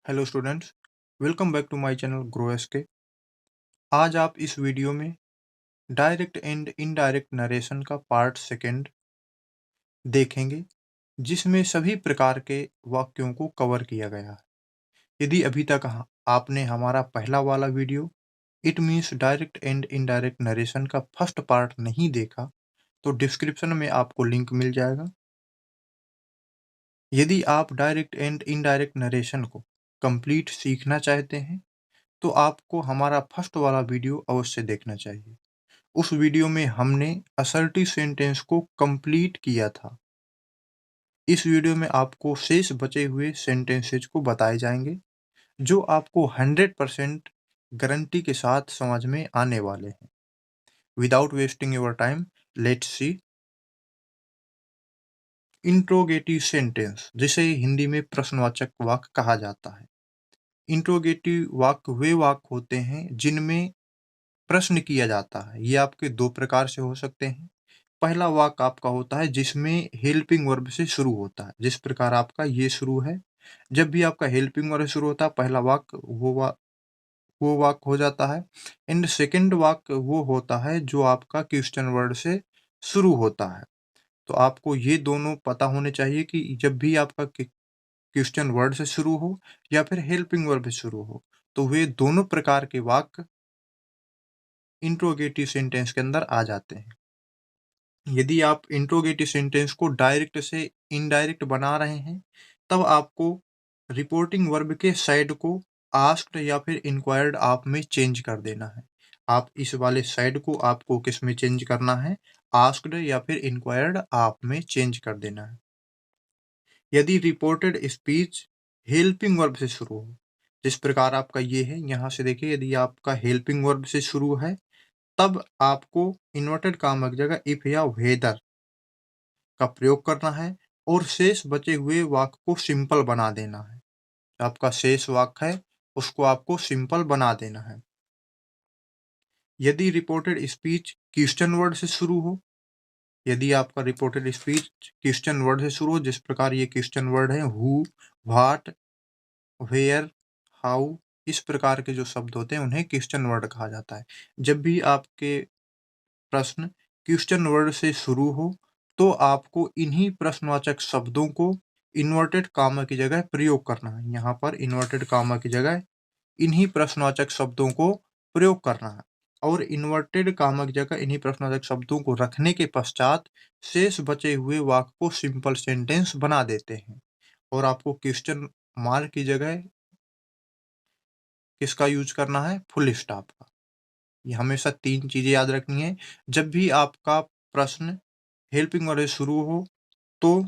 Hello students, welcome back to my channel grow SK. आज आप इस वीडियो में डायरेक्ट एंड इनडायरेक्ट नरेशन का पार्ट सेकंड देखेंगे, जिसमें सभी प्रकार के वाक्यों को कवर किया गया है। यदि अभी तक आपने हमारा पहला वाला video it means direct and indirect narration का फर्स्ट पार्ट नहीं देखा, तो डिस्क्रिप्शन में आपको लिंक मिल जाएगा। यदि आप डायरेक्ट एंड इनडायरेक्ट नरेशन को कंप्लीट सीखना चाहते हैं, तो आपको हमारा फर्स्ट वाला वीडियो अवश्य देखना चाहिए। उस वीडियो में हमने असर्टिव सेंटेंस को कंप्लीट किया था। इस वीडियो में आपको शेष बचे हुए सेंटेंसेज को बताए जाएंगे, जो आपको 100% गारंटी के साथ समझ में आने वाले हैं। Without wasting your time, let's see. Interrogative sentence, जिसे हिंदी में प्रश्नवाचक वाक्य कहा जाता है। इंट्रोगेटिव वाक्य वे वाक्य होते हैं जिनमें प्रश्न किया जाता है। ये आपके दो प्रकार से हो सकते हैं। पहला वाक्य आपका होता है जिसमें हेल्पिंग वर्ब से शुरू होता है, जिस प्रकार आपका ये शुरू है। जब भी आपका हेल्पिंग वर्ब शुरू होता है, पहला वाक्य वो वाक्य हो जाता है। एंड सेकंड वाक्य वो होता है जो आपका क्वेश्चन वर्ड से शुरू होता है। तो आपको ये दोनों पता होने चाहिए कि जब भी आपका क्वेश्चन वर्ड से शुरू हो या फिर हेल्पिंग वर्ब से शुरू हो, तो वे दोनों प्रकार के वाक्य इंट्रोगेटिव सेंटेंस के अंदर आ जाते हैं। यदि आप इंट्रोगेटिव सेंटेंस को डायरेक्ट से इनडायरेक्ट बना रहे हैं, तब आपको रिपोर्टिंग वर्ब के साइड को आस्क्ड या फिर इंक्वायर्ड आप में चेंज कर देना है। आप इस वाले साइड को आपको किस में चेंज करना है? आस्क्ड या फिर इंक्वायर्ड आप में चेंज कर देना है। यदि रिपोर्टेड स्पीच हेल्पिंग वर्ब से शुरू हो, जिस प्रकार आपका ये है, यहाँ से देखिए, यदि आपका हेल्पिंग वर्ब से शुरू है, तब आपको इन्वर्टेड कामा की जगह इफ या वेदर का प्रयोग करना है और शेष बचे हुए वाक्य को सिंपल बना देना है। आपका शेष वाक्य है, उसको आपको सिंपल बना देना है। यदि रिपोर्टेड स्पीच क्वेश्चन वर्ड से शुरू हो, यदि आपका रिपोर्टेड स्पीच क्वेश्चन वर्ड से शुरू हो, जिस प्रकार ये क्वेश्चन वर्ड है, हु, व्हाट, वेयर, हाउ, इस प्रकार के जो शब्द होते हैं उन्हें क्वेश्चन वर्ड कहा जाता है। जब भी आपके प्रश्न क्वेश्चन वर्ड से शुरू हो, तो आपको इन्हीं प्रश्नवाचक शब्दों को इन्वर्टेड कामा की जगह प्रयोग करना है। यहाँ पर इन्वर्टेड कामा की जगह इन्हीं प्रश्नवाचक शब्दों को प्रयोग करना है और इन्वर्टेड कामा की जगह इन्हीं प्रश्नवाचक शब्दों को रखने के पश्चात शेष बचे हुए वाक्य को सिंपल सेंटेंस बना देते हैं। और आपको क्वेश्चन मार्क की जगह किसका यूज करना है? फुल स्टॉप का। ये हमेशा 3 चीज़ें याद रखनी है। जब भी आपका प्रश्न हेल्पिंग वर्ड से शुरू हो, तो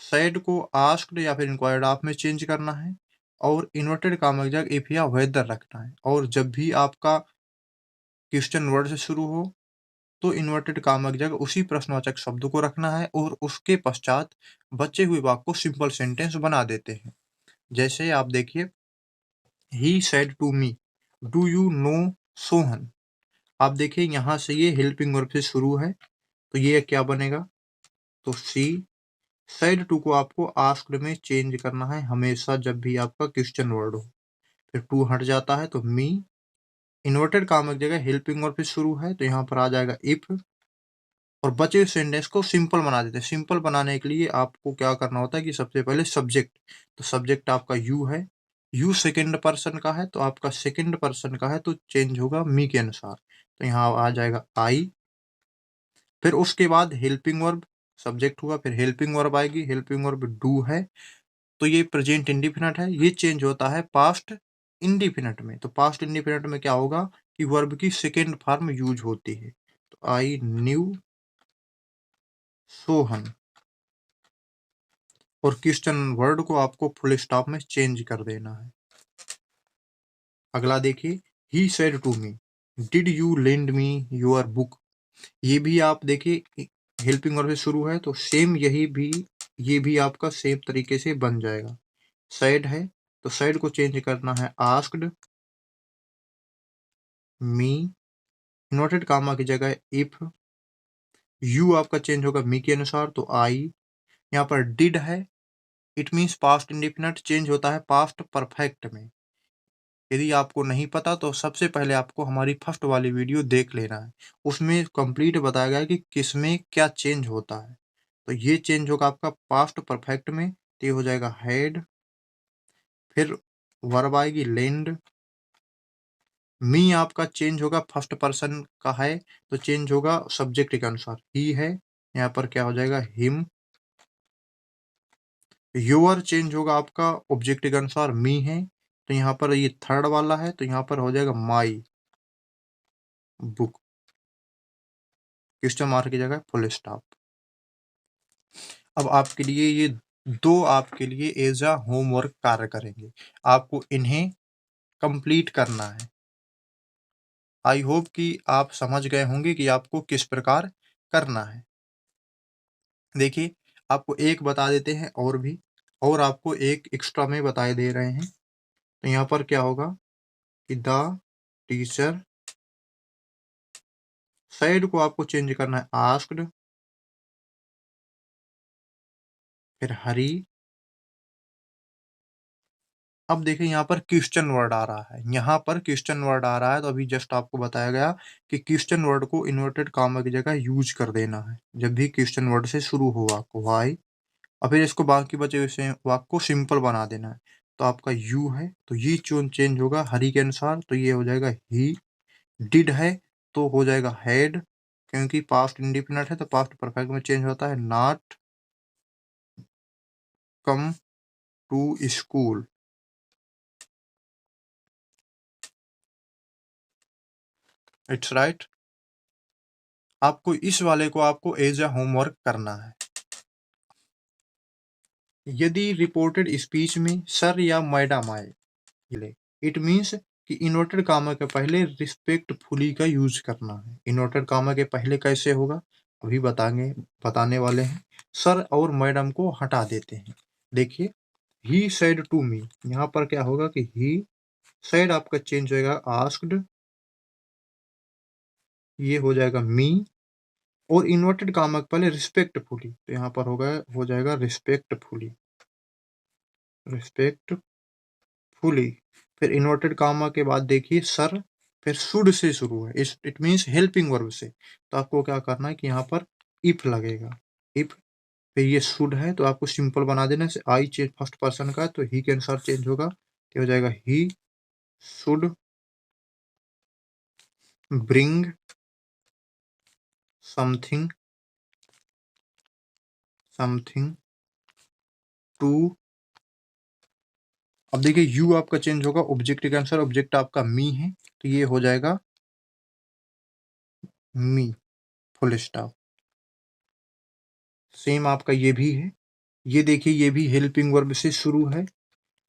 सैड को आस्क्ड या फिर इंक्वायर्ड आप में चेंज करना है और इन्वर्टेड कामा की जगह इफ या वेदर रखना है। और जब भी आपका क्वेश्चन वर्ड से शुरू हो, तो इन्वर्टेड कामा की जगह उसी प्रश्नवाचक शब्द को रखना है और उसके पश्चात बचे हुए वाक्य को सिंपल सेंटेंस बना देते हैं। जैसे आप देखिए, he said to me, do you know Sohan. आप देखिए, यहाँ से ये हेल्पिंग वर्ब से शुरू है, तो ये क्या बनेगा? तो सी साइड टू को आपको आस्क्ड में चेंज करना है हमेशा जब भी आपका क्वेश्चन वर्ड हो। फिर टू हट जाता है तो मी, इन्वर्टेड कामा की जगह हेल्पिंग वर्ब से शुरू है, तो यहाँ पर आ जाएगा इफ। और बचे हुए सेंटेंस को सिंपल बना देते हैं। सिंपल बनाने के लिए आपको क्या करना होता है कि सबसे पहले सब्जेक्ट, तो सब्जेक्ट आपका यू है, यू सेकेंड पर्सन का है, तो आपका सेकेंड पर्सन का है तो चेंज होगा मी के अनुसार, तो यहाँ आ जाएगा आई। फिर उसके बाद हेल्पिंग वर्ब, सब्जेक्ट हुआ, फिर हेल्पिंग वर्ब आएगी, हेल्पिंग वर्ब डू है, तो ये प्रेजेंट इंडिफिनिट है, ये चेंज होता है पास्ट इंडिफिनिट में। तो पास्ट इंडिफिनिट में क्या होगा कि वर्ब की सेकेंड फॉर्म यूज होती है। तो आई न्यू सोहन, और क्वेश्चन वर्ड को आपको फुल स्टॉप में चेंज कर देना है। अगला देखिए, he said to me, did you lend me your book. ये भी आप देखिए हेल्पिंग वर्ब से शुरू है, तो सेम ये भी आपका सेम तरीके से बन जाएगा। सैड है, तो सैड को चेंज करना है आस्क्ड मी, इन्वर्टेड कामा की जगह इफ, यू आपका चेंज होगा मी के अनुसार, तो आई। यहाँ पर डिड है, it means past indefinite change होता है पास्ट परफेक्ट में। यदि आपको नहीं पता तो सबसे पहले आपको हमारी फर्स्ट वाली वीडियो देख लेना है, उसमें कंप्लीट बताया गया है कि किसमें क्या चेंज होता है। तो ये चेंज होगा आपका पास्ट परफेक्ट में, तो ये हो जाएगा हैड। फिर वर्ब आएगी लेंड। मी आपका चेंज होगा फर्स्ट पर्सन का है, तो चेंज होगा सब्जेक्ट के अनुसार, ही है, यहाँ पर क्या हो जाएगा हिम। योर चेंज होगा आपका ऑब्जेक्ट के अनुसार, मी है, तो यहाँ पर ये थर्ड वाला है, तो यहाँ पर हो जाएगा माई बुक, क्वेश्चन मार्क की जगह फुल स्टॉप। अब आपके लिए ये दो आपके लिए एज अ होमवर्क कार्य करेंगे, आपको इन्हें कंप्लीट करना है। आई होप कि आप समझ गए होंगे कि आपको किस प्रकार करना है। देखिए, आपको एक बता देते हैं और भी, और आपको एक एक्स्ट्रा में बताए दे रहे हैं। तो यहाँ पर क्या होगा कि द टीचर, सैड को आपको चेंज करना है आस्क्ड, फिर हरी। अब देखिए यहाँ पर क्वेश्चन वर्ड आ रहा है, यहाँ पर क्वेश्चन वर्ड आ रहा है, तो अभी जस्ट आपको बताया गया कि क्वेश्चन वर्ड को इन्वर्टेड कॉमा की जगह यूज कर देना है जब भी क्वेश्चन वर्ड से शुरू हो वाक्य, व्हाई। और फिर इसको बाकी बचे हुए वाक्य को सिंपल बना देना है। तो आपका यू है, तो ये चेंज होगा हरी के अनुसार, तो ये हो जाएगा ही। डिड है तो हो जाएगा हैड, क्योंकि पास्ट इंडिफिनिट है तो पास्ट परफेक्ट में चेंज होता है, not come to school. It's right. आपको इस वाले को आपको एज अ होमवर्क करना है। यदि रिपोर्टेड स्पीच में सर या मैडम आए, इट मीन्स कि इन्वर्टेड कामा के पहले रिस्पेक्टफुली का यूज करना है। इन्वर्टेड कामा के पहले कैसे होगा अभी बताने वाले हैं। सर और मैडम को हटा देते हैं। देखिए, ही सेड टू मी, यहाँ पर क्या होगा कि ही सेड आपका चेंज होगा आस्क्ड, ये हो जाएगा मी। और इन्वर्टेड कामा के पहले रिस्पेक्टफुली, तो यहाँ पर हो जाएगा रिस्पेक्टफुली, रिस्पेक्टफुली। फिर इन्वर्टेड कामा के बाद देखिए सर, फिर शुड से शुरू है, इट मीन्स हेल्पिंग वर्ब से। तो आपको क्या करना है कि यहाँ पर इफ लगेगा, इफ। फिर ये शुड है तो आपको सिंपल बना देना से, आई चेंज फर्स्ट पर्सन का है तो ही के अनुसार चेंज होगा, तो हो जाएगा he should bring something to. अब देखिए यू आपका चेंज होगा ऑब्जेक्ट के अनुसार, ऑब्जेक्ट आपका मी है, तो ये हो जाएगा मी, फुल स्टॉप। सेम आपका ये भी है, ये देखिए ये भी हेल्पिंग वर्ब से शुरू है,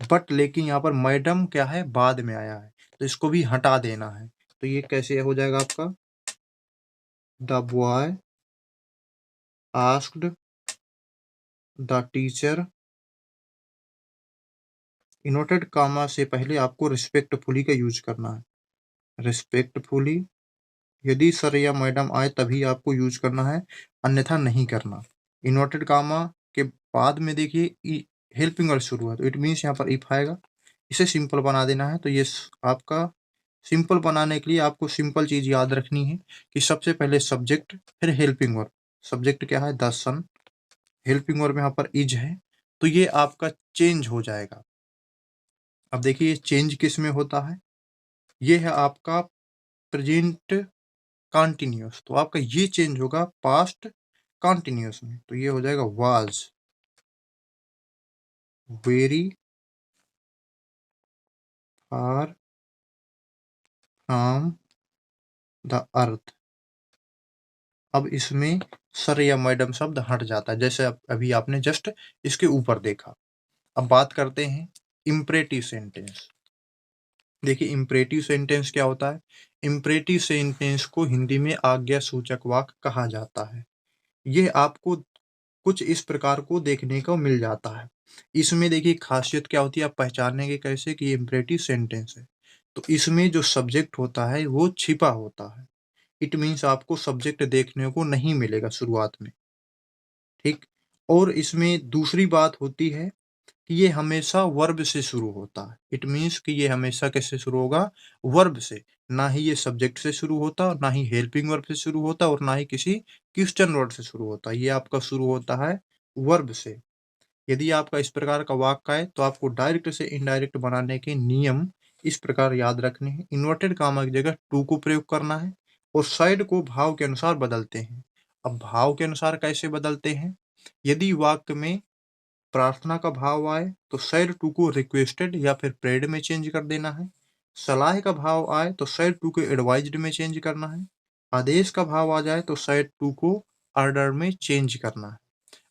बट लेकिन यहाँ पर मैडम क्या है बाद में आया है, तो इसको भी हटा देना है। तो ये कैसे हो जाएगा आपका, the boy asked the teacher. Inverted comma से पहले आपको रिस्पेक्टफुली का यूज करना है, रिस्पेक्टफुली। यदि सर या मैडम आए तभी आपको यूज करना है, अन्यथा नहीं करना। इन्वर्टेड कामा के बाद में देखिए हेल्पिंग वर्ड शुरू है, तो इट मीन्स यहाँ पर इफ आएगा, इसे सिंपल बना देना है। तो ये आपका सिंपल बनाने के लिए आपको सिंपल चीज याद रखनी है कि सबसे पहले सब्जेक्ट, फिर हेल्पिंग वर्ब। सब्जेक्ट क्या है द सन, हेल्पिंग वर्ब यहाँ पर इज है, तो ये आपका चेंज हो जाएगा। अब देखिए चेंज किस में होता है, ये है आपका प्रेजेंट कॉन्टिन्यूस, तो आपका ये चेंज होगा पास्ट कॉन्टिन्यूस में, तो ये हो जाएगा was very far from the earth. अब इसमें सर या मैडम शब्द हट जाता है, जैसे अभी आपने जस्ट इसके ऊपर देखा। अब बात करते हैं इम्परेटिव सेंटेंस। देखिए इम्परेटिव सेंटेंस क्या होता है, इम्परेटिव सेंटेंस को हिंदी में आज्ञा सूचक वाक्य कहा जाता है। यह आपको कुछ इस प्रकार को देखने को मिल जाता है। इसमें देखिए खासियत क्या होती है, आप पहचानेंगे कैसे कि ये इम्परेटिव सेंटेंस है। तो इसमें जो सब्जेक्ट होता है वो छिपा होता है, इट मीन्स आपको सब्जेक्ट देखने को नहीं मिलेगा शुरुआत में, ठीक। और इसमें दूसरी बात होती है कि ये हमेशा वर्ब से शुरू होता है। इट मीन्स कि ये हमेशा किससे शुरू होगा? वर्ब से। ना ही ये सब्जेक्ट से शुरू होता, ना ही हेल्पिंग वर्ब से शुरू होता, और ना ही किसी क्वेश्चन वर्ड से शुरू होता। ये आपका शुरू होता है वर्ब से। यदि आपका इस प्रकार का वाक्य है तो आपको डायरेक्ट से इनडायरेक्ट बनाने के नियम इस प्रकार याद रखने हैं। इन्वर्टेड कामा की जगह टू को प्रयोग करना है, और साइड को भाव के अनुसार बदलते हैं। अब भाव के अनुसार कैसे बदलते हैं? यदि वाक्य में प्रार्थना का भाव आए तो साइड टू को रिक्वेस्टेड या फिर प्रेड में चेंज कर देना है। सलाह का भाव आए तो साइड टू को एडवाइज्ड में चेंज करना है। आदेश का भाव आ जाए तो साइड टू को ऑर्डर में चेंज करना है।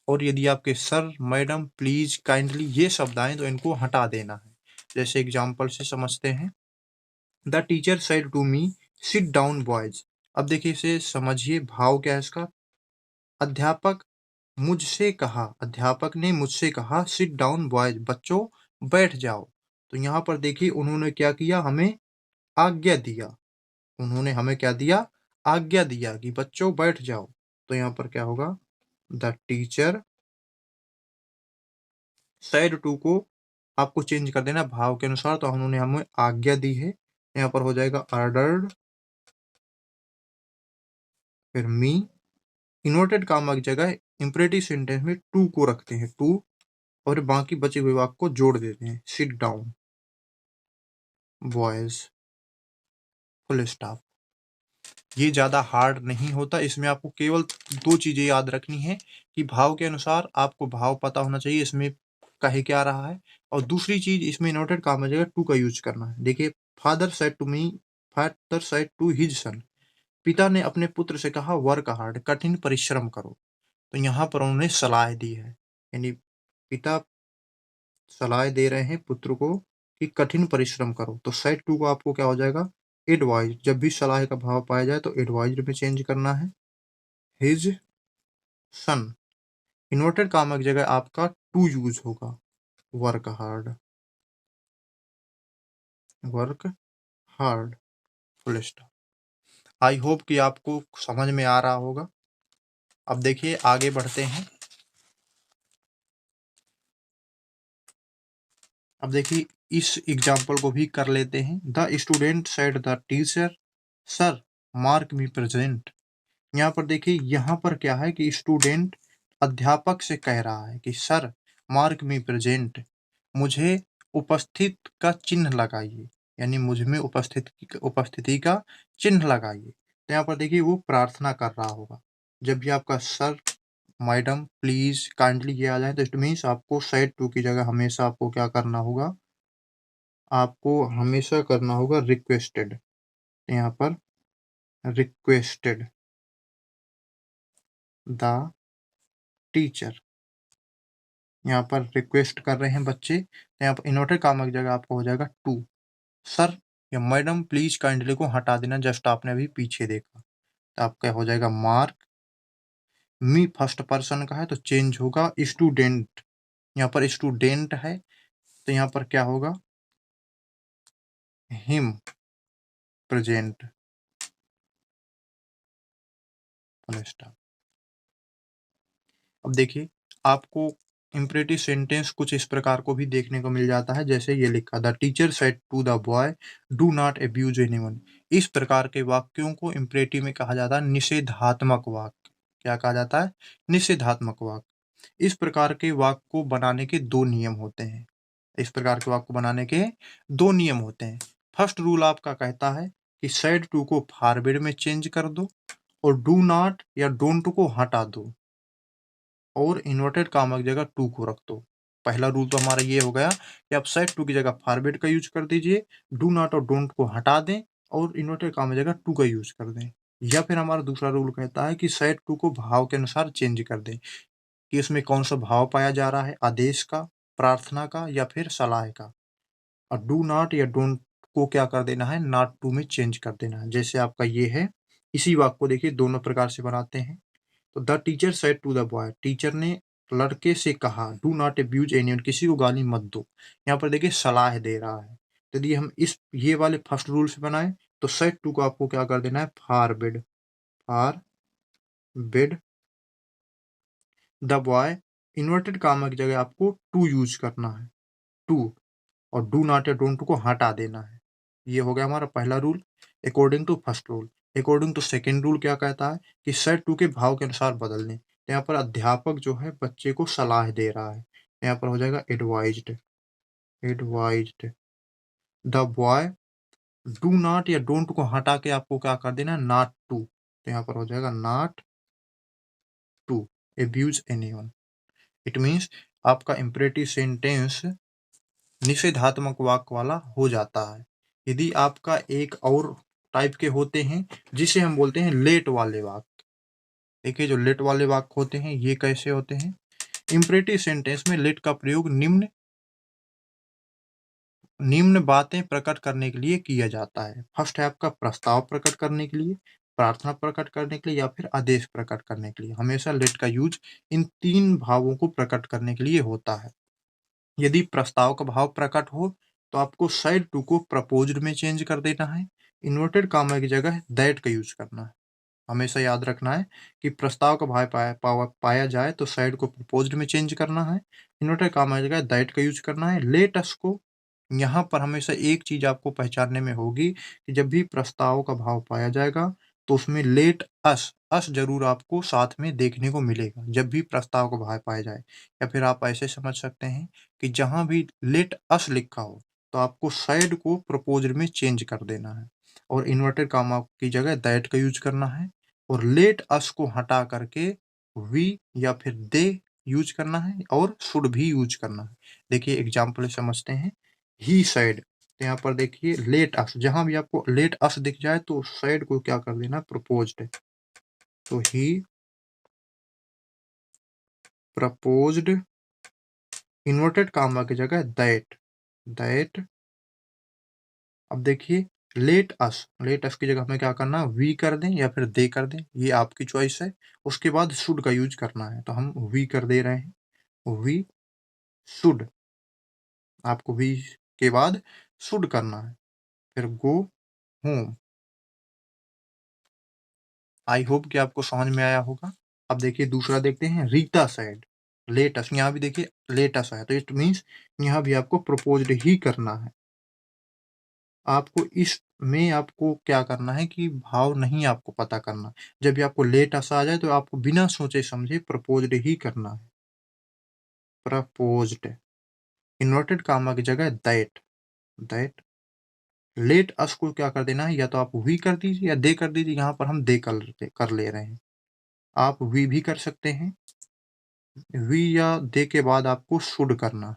और यदि आपके सर, मैडम, प्लीज, काइंडली ये शब्द आए तो इनको हटा देना है। जैसे एग्जाम्पल से समझते हैं। The teacher said to me, sit down boys. अब देखिए इसे समझिए, भाव क्या है इसका? अध्यापक अध्यापक ने मुझसे कहा, सिट डाउन बॉयज, बच्चों बैठ जाओ। तो यहाँ पर देखिए उन्होंने क्या किया? हमें आज्ञा दिया। उन्होंने हमें क्या दिया? आज्ञा दिया कि बच्चों बैठ जाओ। तो यहाँ पर क्या होगा? द टीचर सेड टू को आपको चेंज कर देना भाव के अनुसार। तो उन्होंने हमें आज्ञा दी है, यहाँ पर हो जाएगा ऑर्डर्ड। फिर मी, इन्वर्टेड कामा की जगह इंपरेटिव सेंटेंस में टू को रखते हैं, टू, और बाकी बचे हुए वाक्य को जोड़ देते हैं। Seat down boys, full stop. ये ज्यादा हार्ड नहीं होता। इसमें आपको केवल दो चीजें याद रखनी है कि भाव के अनुसार आपको भाव पता होना चाहिए इसमें कहे क्या रहा है, और दूसरी चीज इसमें इन्वर्टेड कामा जगह टू का यूज करना है। देखिए, father said to me, father said to his son, पिता ने अपने पुत्र से कहा, वर्क हार्ड, कठिन परिश्रम करो। तो यहाँ पर उन्होंने सलाह दी है, यानी पिता सलाह दे रहे हैं पुत्र को कि कठिन परिश्रम करो। तो सेड टू को आपको क्या हो जाएगा? एडवाइज। जब भी सलाह का भाव पाया जाए तो एडवाइज में चेंज करना है। हिज सन, इन्वर्टेड कामा की जगह आपका टू यूज होगा। Work hard, work hard, full stop. आई होप कि आपको समझ में आ रहा होगा। अब देखिए आगे बढ़ते हैं। अब देखिए इस एग्जाम्पल को भी कर लेते हैं। The student said the teacher, sir mark me present. यहाँ पर देखिए, यहाँ पर क्या है कि स्टूडेंट अध्यापक से कह रहा है कि सर मार्क मी प्रेजेंट, मुझे उपस्थित का चिन्ह लगाइए, यानी मुझ में उपस्थिति का चिन्ह लगाइए। तो यहाँ पर देखिए वो प्रार्थना कर रहा होगा। जब भी आपका सर, मैडम, प्लीज, काइंडली ये आ जाए तो इट मीन्स आपको साइड टू की जगह हमेशा आपको क्या करना होगा? आपको हमेशा करना होगा रिक्वेस्टेड। यहाँ पर रिक्वेस्टेड द टीचर, यहाँ पर रिक्वेस्ट कर रहे हैं बच्चे। तो यहाँ पर इन्वर्टेड कामा की जगह आपको हो जाएगा टू। सर या मैडम प्लीज काइंडली को हटा देना, जस्ट आपने अभी पीछे देखा। तो आपका हो जाएगा मार्क। मी फर्स्ट पर्सन का है तो चेंज होगा स्टूडेंट। यहाँ पर स्टूडेंट है तो यहाँ पर क्या होगा? Him present, full stop. अब देखिए आपको इम्परेटिव सेंटेंस कुछ इस प्रकार को भी देखने को मिल जाता है, जैसे ये लिखा, the teacher said to the boy, do not abuse anyone. इस प्रकार के वाक्यों को इम्परेटिव में कहा जाता है निषेधात्मक वाक्य। क्या कहा जाता है? निषेधात्मक वाक्य। इस प्रकार के वाक्य को बनाने के दो नियम होते हैं। इस प्रकार के वाक्य को बनाने के दो नियम होते हैं। फर्स्ट रूल आपका कहता है कि सेड टू को फॉरवर्ड में चेंज कर दो, और डू नॉट या डोंट को हटा दो, और इन्वर्टेड कामा की जगह टू को रख दो। पहला रूल तो हमारा ये हो गया कि आप सेट टू की जगह फॉरवर्ड का यूज कर दीजिए, डू नॉट और डोंट को हटा दें, और इन्वर्टेड कामा की जगह टू का यूज कर दें। या फिर हमारा दूसरा रूल कहता है कि सेट टू को भाव के अनुसार चेंज कर दें, कि इसमें कौन सा भाव पाया जा रहा है, आदेश का, प्रार्थना का, या फिर सलाह का। और डू नॉट या डोंट को क्या कर देना है? नॉट टू में चेंज कर देना है। जैसे आपका ये है, इसी वाक्य को देखिए दोनों प्रकार से बनाते हैं। तो the teacher said to the boy, teacher ने लड़के से कहा, डू नॉट अब्यूज एनीवन, किसी को गाली मत दो। यहाँ पर देखिए सलाह दे रहा है। तो यदि हम इस ये वाले फर्स्ट रूल से बनाए तो सेड टू को आपको क्या कर देना है? Forbid the boy inverted comma की जगह आपको टू यूज करना है, टू, और डू नॉट या डोंट को हटा देना है। ये हो गया हमारा पहला rule according to first rule. According to second rule क्या कहता है कि सेट टू के भाव के अनुसार बदल दें। तो यहाँ पर अध्यापक जो है बच्चे को सलाह दे रहा है, यहाँ पर हो जाएगा advised, advised the boy do not या डोंट को हटा के आपको क्या कर देना है, नॉट टू। तो यहाँ पर हो जाएगा not to abuse anyone. It means आपका इम्परेटिव सेंटेंस निषेधात्मक वाक्य वाला हो जाता है। यदि आपका एक और टाइप के होते हैं जिसे हम बोलते हैं लेट वाले वाक्य। देखिए जो लेट वाले वाक्य होते हैं ये कैसे होते हैं, इम्परेटिव सेंटेंस में लेट का प्रयोग निम्न निम्न बातें प्रकट करने के लिए किया जाता है। फर्स्ट है आपका प्रस्ताव प्रकट करने के लिए, प्रार्थना प्रकट करने के लिए या फिर आदेश प्रकट करने के लिए। हमेशा लेट का यूज इन तीन भावों को प्रकट करने के लिए होता है। यदि प्रस्ताव का भाव प्रकट हो तो आपको साइड टू को प्रपोज्ड में चेंज कर देना है। इन्वर्टेड कामा की जगह दैट का यूज करना है। हमेशा याद रखना है कि प्रस्ताव का भाव पाया जाए तो साइड को प्रपोज्ड में चेंज करना है। इन्वर्टेड कामा की जगह दैट का यूज करना है। लेट अस को यहाँ पर हमेशा एक चीज आपको पहचानने में होगी कि जब भी प्रस्ताव का भाव पाया जाएगा तो उसमें लेट अस जरूर आपको साथ में देखने को मिलेगा जब भी प्रस्ताव का भाव पाया जाए। या फिर आप ऐसे समझ सकते हैं कि जहां भी लेट अस लिखा हो तो आपको साइड को प्रपोज्ड में चेंज कर देना है और इन्वर्टेड कामा की जगह दैट का यूज करना है। और लेट अस को हटा करके वी या फिर दे यूज करना है और शुड भी यूज करना है। देखिए एग्जाम्पल समझते हैं। ही said, तो यहाँ पर देखिए लेट अस, जहां भी आपको लेट अस दिख जाए तो said को क्या कर देना, प्रपोज्ड। तो ही प्रपोज्ड इन्वर्टेड कामा की जगह दैट। अब देखिए लेट अस की जगह हमें क्या करना, वी कर दें या फिर दे कर दें, ये आपकी चॉइस है। उसके बाद शुड का यूज करना है तो हम वी कर दे रहे हैं, वी शुड। आपको वी के बाद शुड करना है। फिर गो होम। आई होप कि आपको समझ में आया होगा। अब देखिए दूसरा देखते हैं, रीता सेड लेटस। यहाँ भी देखिए लेटस है तो इट मीन्स यहाँ भी आपको प्रपोज्ड ही करना है। आपको इसमें आपको क्या करना है कि भाव नहीं आपको पता करना। जब भी आपको लेटस आ जाए तो आपको बिना सोचे समझे प्रपोज्ड ही करना है। प्रपोज्ड इन्वर्टेड कामा की जगह दैट। लेट अस को क्या कर देना है, या तो आप वी कर दीजिए या दे कर दीजिए। यहाँ पर हम दे कर ले रहे हैं। आप वी भी कर सकते हैं। वी या दे के बाद आपको शुड करना।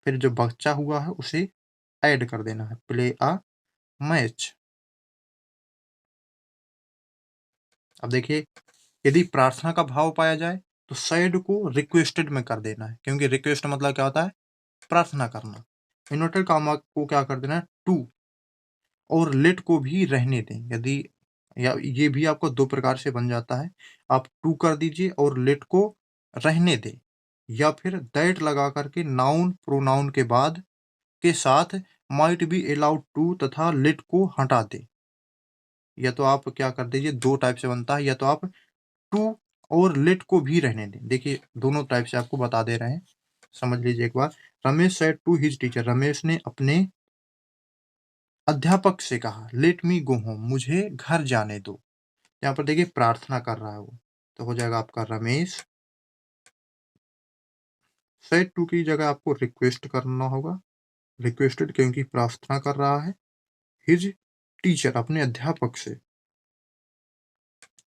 फिर जो बच्चा हुआ है उसे ऐड कर देना है, प्ले अ मैच। अब देखिए यदि प्रार्थना का भाव पाया जाए तो सैड को रिक्वेस्टेड में कर देना है, क्योंकि रिक्वेस्ट मतलब क्या होता है, प्रार्थना करना। इन्वर्टेड कामा को क्या कर देना है, टू। और लेट को भी रहने दें। यदि या ये भी आपको दो प्रकार से बन जाता है। आप टू कर दीजिए और लेट को रहने दें, या फिर दैट लगा करके नाउन प्रोनाउन के बाद के साथ माइट बी अलाउड टू तथा लेट को हटा दें। या तो आप क्या कर दीजिए, दो टाइप से बनता है, या तो आप टू और लेट को भी रहने दें। देखिए दोनों टाइप से आपको बता दे रहे हैं, समझ लीजिए एक बार। Ramesh said to his teacher, Ramesh ने अपने अध्यापक से कहा, लेट मी गो होम, मुझे घर जाने दो। यहाँ पर देखिए प्रार्थना कर रहा है वो, तो हो जाएगा आपका रमेश सेड टू की जगह आपको रिक्वेस्ट करना होगा, रिक्वेस्टेड, क्योंकि प्रार्थना कर रहा है। हिज टीचर, अपने अध्यापक से।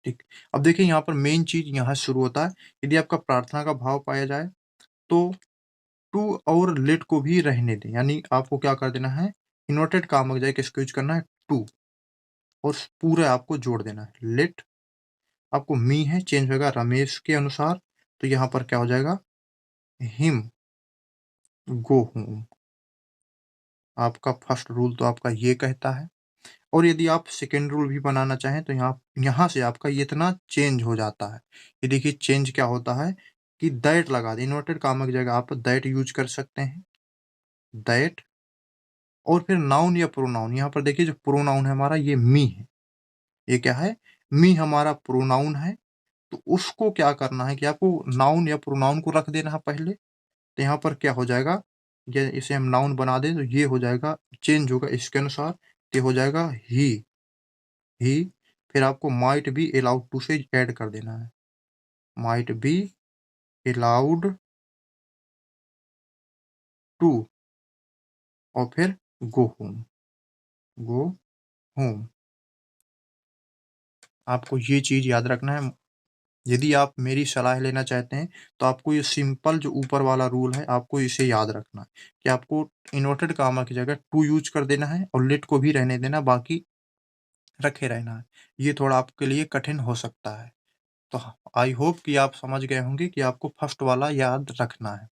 ठीक। अब देखिए यहाँ पर मेन चीज यहाँ शुरू होता है। यदि आपका प्रार्थना का भाव पाया जाए तो टू और लेट को भी रहने दें, यानी आपको क्या कर देना है, इन्वर्टेड कामा की जगह किसको यूज करना है, टू, और पूरा आपको जोड़ देना है। लेट आपको मी है, चेंज होगा रमेश के अनुसार, तो यहाँ पर क्या हो जाएगा, हिम गो होम। आपका फर्स्ट रूल तो आपका ये कहता है। और यदि आप सेकेंड रूल भी बनाना चाहें तो यहाँ से आपका ये इतना चेंज हो जाता है। ये देखिए चेंज क्या होता है कि दैट लगा दें, इन्वर्टेड कामा की जगह आप दैट यूज कर सकते हैं, दैट। और फिर नाउन या प्रोनाउन, यहाँ पर देखिए जो प्रोनाउन है हमारा ये मी है। ये क्या है, मी हमारा प्रोनाउन है। तो उसको क्या करना है कि आपको नाउन या प्रोनाउन को रख देना है पहले। तो यहाँ पर क्या हो जाएगा, ये इसे हम नाउन बना दें तो ये हो जाएगा, चेंज होगा इसके अनुसार, ये हो जाएगा ही। फिर आपको माइट बी अलाउड टू से ऐड कर देना है, माइट बी अलाउड टू, और फिर गो होम, गो होम। आपको ये चीज़ याद रखना है। यदि आप मेरी सलाह लेना चाहते हैं तो आपको ये सिंपल जो ऊपर वाला रूल है आपको इसे याद रखना है कि आपको इन्वर्टेड कामा की जगह टू यूज कर देना है और लेट को भी रहने देना, बाकी रखे रहना है। ये थोड़ा आपके लिए कठिन हो सकता है, तो आई होप कि आप समझ गए होंगे कि आपको फर्स्ट वाला याद रखना है।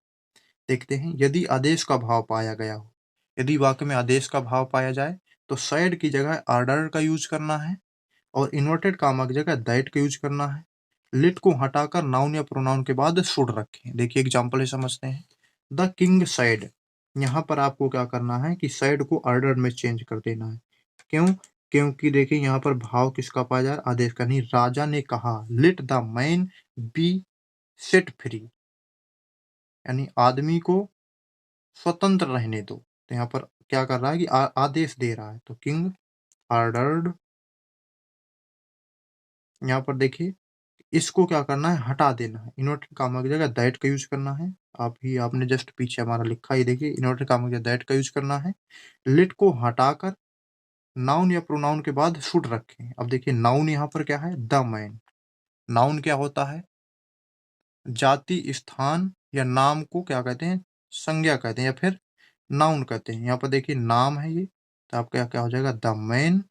देखते हैं, यदि आदेश का भाव पाया गया हो, यदि वाक्य में आदेश का भाव पाया जाए तो सैड की जगह आर्डर का यूज करना है और इन्वर्टेड कामा की जगह दैट का यूज करना है। लिट को हटाकर नाउन या प्रोनाउन के बाद शुड रखें। देखिए एग्जाम्पल ही समझते हैं। द किंग सैड, यहाँ पर आपको क्या करना है कि सैड को ऑर्डर में चेंज कर देना है। क्यों? क्योंकि देखिए यहाँ पर भाव किसका पाया जा रहा है, आदेश का, नहीं, राजा ने कहा let the man B set free, यानी आदमी को स्वतंत्र रहने दो। तो यहाँ पर क्या कर रहा है कि आदेश दे रहा है, तो किंग ऑर्डर्ड। यहाँ पर देखिए इसको क्या करना है, हटा देना है, इन्वर्टेड कामा की जगह दैट का यूज करना है। आपने जस्ट पीछे हमारा लिखा ही देखिए, इन्वर्टेड कामा की जगह दैट का यूज करना है। लेट को हटाकर नाउन या प्रोनाउन के बाद शुड रखें। अब देखिए नाउन यहाँ पर क्या है, द मैन। नाउन क्या होता है, जाति, स्थान या नाम को क्या कहते हैं, संज्ञा कहते हैं या फिर नाउन कहते हैं। यहाँ पर देखिए नाम है ये, तो आपका क्या हो जाएगा, द मैन।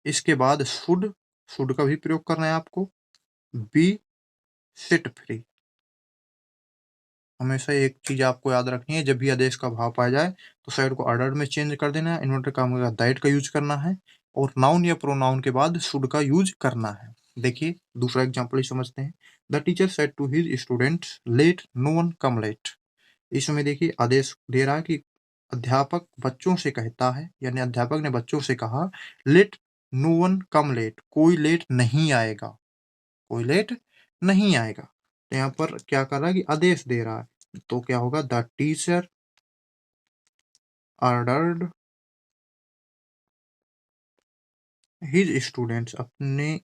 इसके बाद शुड का भी प्रयोग करना है आपको, बी सेट फ्री। हमेशा एक चीज आपको याद रखनी है, जब भी आदेश का भाव पाया जाए तो साइड को ऑर्डर में चेंज कर देना है, इन्वर्टर काम का दैट का यूज करना है और नाउन या प्रोनाउन के बाद शुड का यूज करना है। देखिए दूसरा एग्जांपल ही समझते हैं। The teacher said to his students let no one come late. इसमें देखिए आदेश दे रहा है कि अध्यापक बच्चों से कहता है, यानी अध्यापक ने बच्चों से कहा late no one come late, कोई लेट नहीं आएगा, कोई लेट नहीं आएगा। तो यहाँ पर क्या कर रहा है कि आदेश दे रहा है, तो क्या होगा, the teacher ordered his students, अपने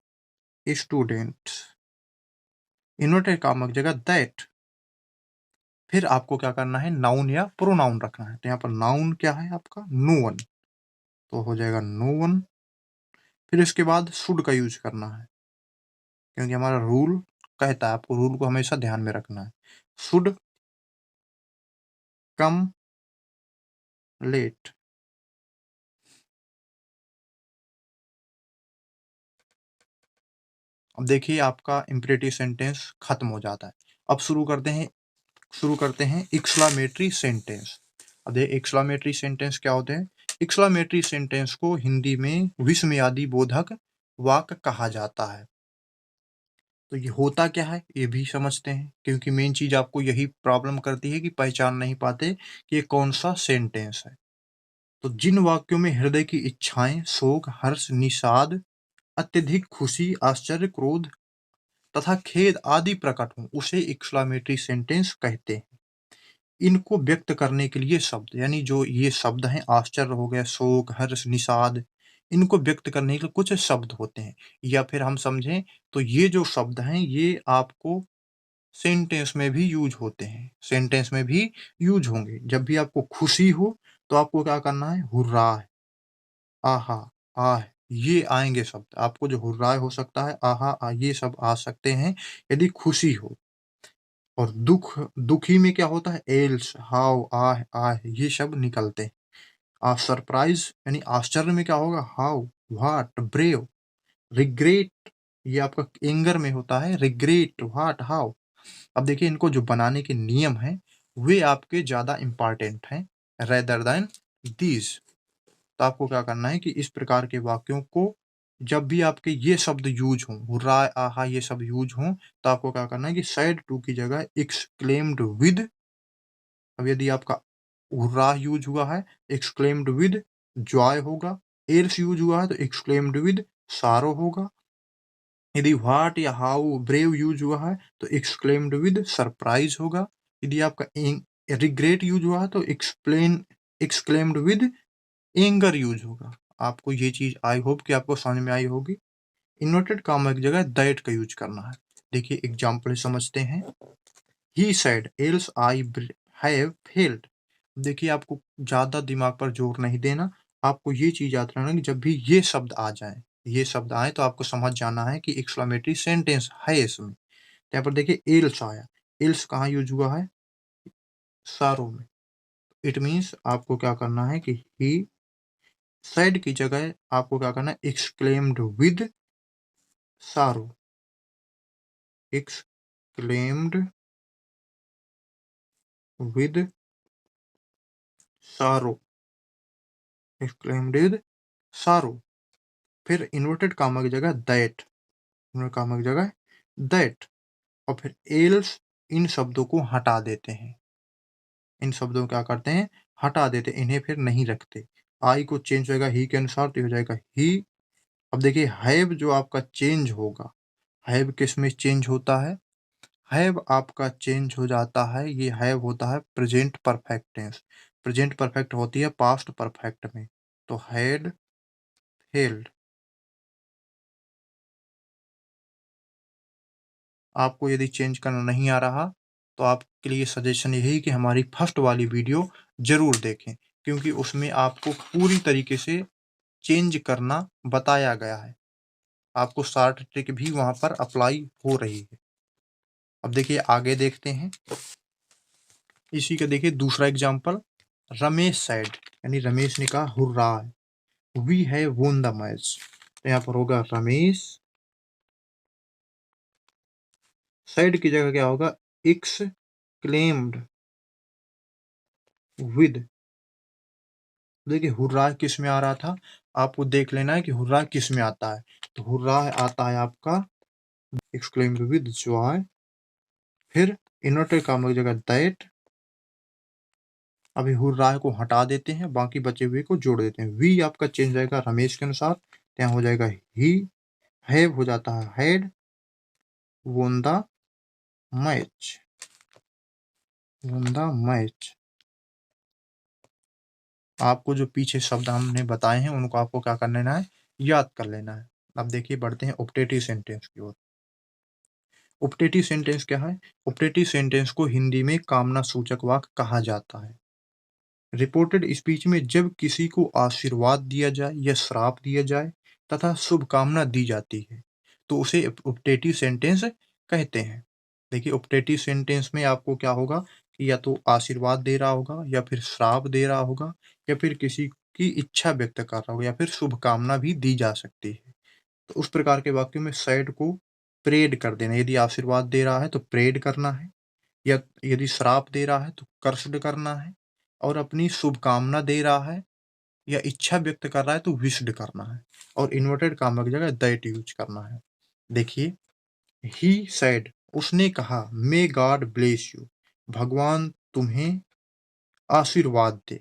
स्टूडेंट्स, इन्वर्टेड कामक जगह दैट। फिर आपको क्या करना है, नाउन या प्रोनाउन रखना है। तो यहाँ पर नाउन क्या है आपका, नो वन, तो हो जाएगा नो वन। फिर इसके बाद शुड का यूज करना है, क्योंकि हमारा रूल कहता है, आपको रूल को हमेशा ध्यान में रखना है। Should come late. अब देखिए आपका इम्परेटिव सेंटेंस खत्म हो जाता है। अब शुरू करते हैं एक्सक्लामेटरी सेंटेंस। अब देखिए एक्सक्लामेटरी सेंटेंस क्या होते हैं। एक्सक्लामेटरी सेंटेंस को हिंदी में विस्मयादि बोधक वाक्य कहा जाता है। तो ये होता क्या है ये भी समझते हैं, क्योंकि मेन चीज आपको यही प्रॉब्लम करती है कि पहचान नहीं पाते कि ये कौन सा सेंटेंस है। तो जिन वाक्यों में हृदय की इच्छाएं, शोक, हर्ष, निषाद, अत्यधिक खुशी, आश्चर्य, क्रोध तथा खेद आदि प्रकट हों उसे एक्सक्लामेटरी सेंटेंस कहते हैं। इनको व्यक्त करने के लिए शब्द, यानी जो ये शब्द हैं, आश्चर्य हो गया, शोक, हर्ष, निषाद, इनको व्यक्त करने के लिए कुछ शब्द होते हैं। या फिर हम समझें तो ये जो शब्द हैं ये आपको सेंटेंस में भी यूज होते हैं, सेंटेंस में भी यूज होंगे। जब भी आपको खुशी हो तो आपको क्या करना है, हुर्रा, आहा, आह, ये आएंगे शब्द। आपको जो हुर्रा हो सकता है, आहा, ये सब आ सकते हैं यदि खुशी हो। और दुखी में क्या होता है, एल्स, हाउ, आह, आह, ये शब्द निकलते हैं। सरप्राइज यानी आश्चर्य में क्या होगा, हाउ, व्हाट, ब्रेव, रिग्रेट, ये आपका एंगर में होता है, रिग्रेट, व्हाट, हाउ। अब देखिए इनको जो बनाने के नियम हैं वे आपके ज्यादा इंपॉर्टेंट हैं रेदर देन दीज। तो आपको क्या करना है कि इस प्रकार के वाक्यों को जब भी आपके ये शब्द यूज हों, हुर्रा, आहा, ये सब यूज हों, तो आपको क्या करना है कि सैड टू की जगह एक्सक्लेम्ड विद। अब यदि आपका हुर्रा यूज हुआ है, एक्सक्लेम्ड विद जॉय होगा। एल्स यूज हुआ है तो एक्सक्लेम्ड विद सारो होगा। यदि व्हाट या हाउ ब्रेव यूज हुआ है तो एक्सक्लेम्ड विद सरप्राइज होगा। यदि आपका रिग्रेट यूज हुआ है तो एक्सक्लेम्ड विद एंगर यूज होगा। आपको ये चीज आई होप कि आपको समझ में आई होगी। इन्वर्टेड कॉमा की जगह दैट का यूज करना है। देखिए एग्जाम्पल समझते हैं। He said else I have failed. देखिए आपको ज्यादा दिमाग पर जोर नहीं देना, आपको ये चीज याद रखना कि जब भी ये शब्द आ जाए, ये शब्द आए तो आपको समझ जाना है कि एक्सक्लेमेटरी सेंटेंस है इसमें। तो यहाँ पर देखिए एल्स आया, एल्स कहाँ यूज हुआ है? सारो में। इट मीन्स आपको क्या करना है कि ही सेड की जगह आपको क्या करना है? एक्सक्लेम्ड विद सारो, एक्सक्लेम्ड विद सारो, एक्सक्लेम्ड विद सारो। फिर इन्वर्टेड कामा की जगह दैट, इन्वर्टेड कामा की जगह दैट, और फिर एल्स, इन शब्दों को हटा देते हैं। इन शब्दों को क्या करते हैं? हटा देते हैं, इन्हें फिर नहीं रखते। आई को चेंज होगा ही के अनुसार तो हो जाएगा ही। अब देखिए हैव जो आपका चेंज होगा, हैव किस में चेंज होता है? हैव आपका चेंज हो जाता है, ये हैव होता है present perfect tense. Present perfect होती है पास्ट परफेक्ट में। तो हैड, हेल्ड। आपको यदि चेंज करना नहीं आ रहा तो आपके लिए सजेशन यही कि हमारी फर्स्ट वाली वीडियो जरूर देखें, क्योंकि उसमें आपको पूरी तरीके से चेंज करना बताया गया है। आपको शॉर्ट ट्रिक भी वहां पर अप्लाई हो रही है। अब देखिए आगे देखते हैं। इसी का देखिए दूसरा एग्जांपल। रमेश साइड, यानी रमेश ने कहा hurrah, we have won the match. तो यहाँ पर होगा रमेश, साइड की जगह क्या होगा? Exclaimed with. देखिए हुर्रा किस में आ रहा था, आपको देख लेना है कि हुर्रा किस में आता है। तो हुर्रा आता है आपका एक्सक्लेम्ड विद जॉय। फिर इन्वर्टेड कामा की जगह दैट। अभी हुर्रा को हटा देते हैं, बाकी बचे हुए को जोड़ देते हैं। वी आपका चेंज जाएगा रमेश के अनुसार, यहाँ हो जाएगा ही। हैव हो जाता है हैड, वोन द मैच, वोन द मैच। आपको जो पीछे शब्द हमने बताए हैं उनको आपको क्या कर लेना है? याद कर लेना है। अब देखिए बढ़ते हैं ऑप्टेटिव सेंटेंस की ओर। ऑप्टेटिव सेंटेंस क्या है? ऑप्टेटिव सेंटेंस को हिंदी में कामना सूचक वाक्य कहा जाता है। रिपोर्टेड स्पीच में जब किसी को आशीर्वाद दिया जाए या श्राप दिया जाए तथा शुभकामना दी जाती है तो उसे ऑप्टेटिव सेंटेंस कहते हैं। देखिए ऑप्टेटिव सेंटेंस में आपको क्या होगा कि या तो आशीर्वाद दे रहा होगा, या फिर श्राप दे रहा होगा, या फिर किसी की इच्छा व्यक्त कर रहा होगा, या फिर शुभकामना भी दी जा सकती है। तो उस प्रकार के वाक्यों में सैड को प्रेड कर देना। यदि आशीर्वाद दे रहा है तो प्रेड करना है, या यदि श्राप दे रहा है तो कर्स्ड करना है, और अपनी शुभकामना दे रहा है या इच्छा व्यक्त कर रहा है तो विश्ड करना है, और इन्वर्टेड कामा की जगह दैट यूज करना है। देखिए ही सेड, उसने कहा, मे गॉड ब्लेस यू, भगवान तुम्हें आशीर्वाद दे।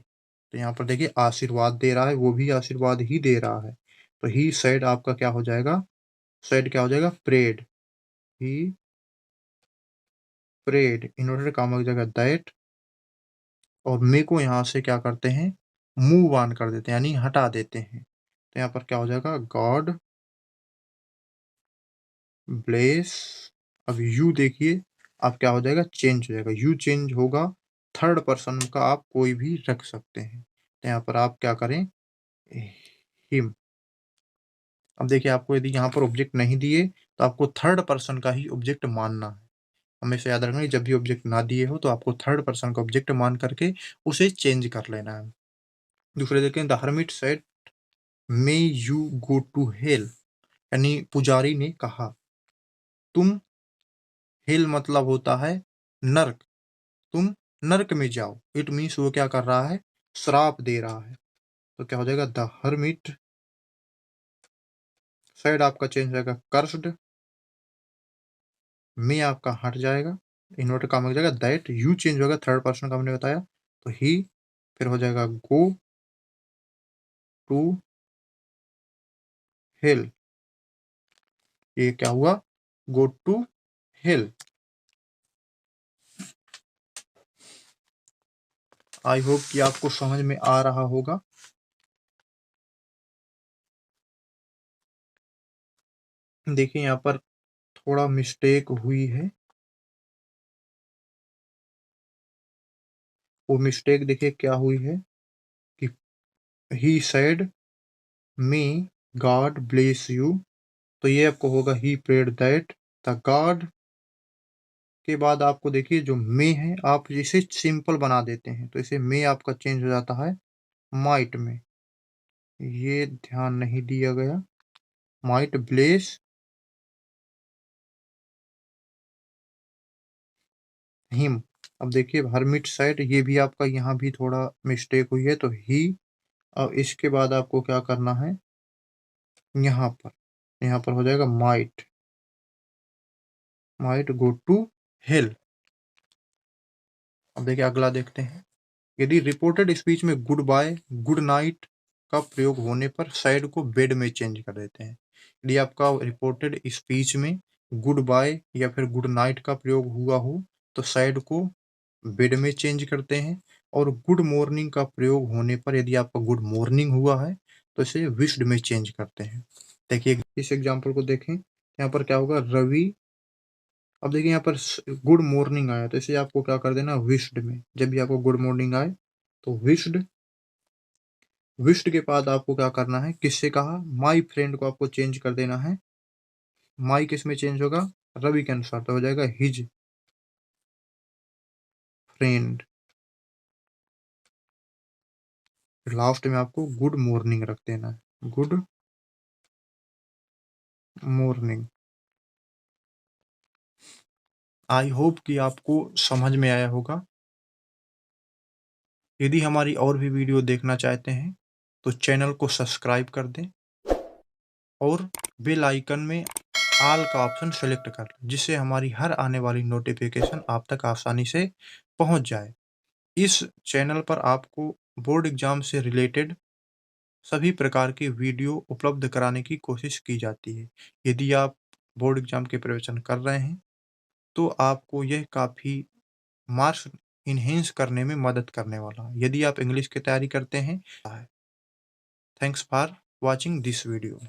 तो यहाँ पर देखिए आशीर्वाद दे रहा है, वो भी आशीर्वाद ही दे रहा है। तो ही सेड आपका क्या हो जाएगा? सेड क्या हो जाएगा? Prayed. He prayed, inverted comma की जगह दैट, और मे को यहाँ से क्या करते हैं? मूव ऑन कर देते हैं, यानी हटा देते हैं। तो यहाँ पर क्या हो जाएगा? God bless. अब यू देखिए अब क्या हो जाएगा? चेंज हो जाएगा। यू चेंज होगा, थर्ड पर्सन का आप कोई भी रख सकते हैं। तो यहाँ पर आप क्या करें? हिम। अब देखिए आपको यदि यहाँ पर ऑब्जेक्ट नहीं दिए तो आपको थर्ड पर्सन का ही ऑब्जेक्ट मानना है। हमेशा याद रखना, जब भी ऑब्जेक्ट ना दिए हो तो आपको थर्ड पर्सन का ऑब्जेक्ट मान करके उसे चेंज कर लेना है। दूसरे देखें, the hermit said may you go to hell, यानी पुजारी ने कहा तुम, हेल मतलब होता है नर्क, तुम नर्क में जाओ। इट मीन्स वो क्या कर रहा है? श्राप दे रहा है। तो क्या हो जाएगा? द हर्मिट साइड आपका चेंज जाएगा कर्स्ड, में आपका हट जाएगा, इन्वर्टर काम हो जाएगा दैट, यू चेंज होगा थर्ड पर्सन का हमने बताया तो ही, फिर हो जाएगा गो टू हेल, ये क्या हुआ, go to hell. I hope कि आपको समझ में आ रहा होगा। देखिए यहाँ पर थोड़ा मिस्टेक हुई है। वो मिस्टेक देखिए क्या हुई है कि he said may God bless you, तो ये आपको होगा he prayed that the God के बाद आपको देखिए जो मे है आप इसे सिंपल बना देते हैं, तो इसे मे आपका चेंज हो जाता है माइट में। ये ध्यान नहीं दिया गया। Might bless him. अब देखिए हरमिट साइड, ये भी आपका यहाँ भी थोड़ा मिस्टेक हुई है, तो ही और इसके बाद आपको क्या करना है, यहाँ पर हो जाएगा might, might go to hell. अब देखिए अगला देखते हैं। यदि रिपोर्टेड स्पीच में गुड बाय, गुड नाइट का प्रयोग होने पर सैड को बेड में चेंज कर देते हैं। यदि आपका रिपोर्टेड स्पीच में गुड बाय या फिर गुड नाइट का प्रयोग हुआ हो तो सैड को बेड में चेंज करते हैं, और गुड मॉर्निंग का प्रयोग होने पर यदि आपका गुड मॉर्निंग हुआ है तो इसे विश्ड में चेंज करते हैं। देखिए इस एग्जाम्पल को देखें, यहाँ पर क्या होगा, रवि। अब देखिए यहाँ पर गुड मॉर्निंग आया तो इसे आपको क्या कर देना, विश्ड में। जब भी आपको गुड मॉर्निंग आए तो विश्ड, विश्ड के बाद आपको क्या करना है, किससे कहा, माई फ्रेंड को आपको चेंज कर देना है। माई किस में चेंज होगा, रवि के अनुसार, तो हो जाएगा हिज फ्रेंड। लास्ट में आपको गुड मॉर्निंग रख देना है, गुड मॉर्निंग। आई होप कि आपको समझ में आया होगा। यदि हमारी और भी वीडियो देखना चाहते हैं तो चैनल को सब्सक्राइब कर दें और बेल आइकन में ऑल का ऑप्शन सेलेक्ट कर लें, जिससे हमारी हर आने वाली नोटिफिकेशन आप तक आसानी से पहुंच जाए। इस चैनल पर आपको बोर्ड एग्जाम से रिलेटेड सभी प्रकार की वीडियो उपलब्ध कराने की कोशिश की जाती है। यदि आप बोर्ड एग्जाम के प्रिपरेशन कर रहे हैं तो आपको यह काफ़ी मार्क्स इन्हेंस करने में मदद करने वाला है। यदि आप इंग्लिश की तैयारी करते हैं, thanks for watching this video.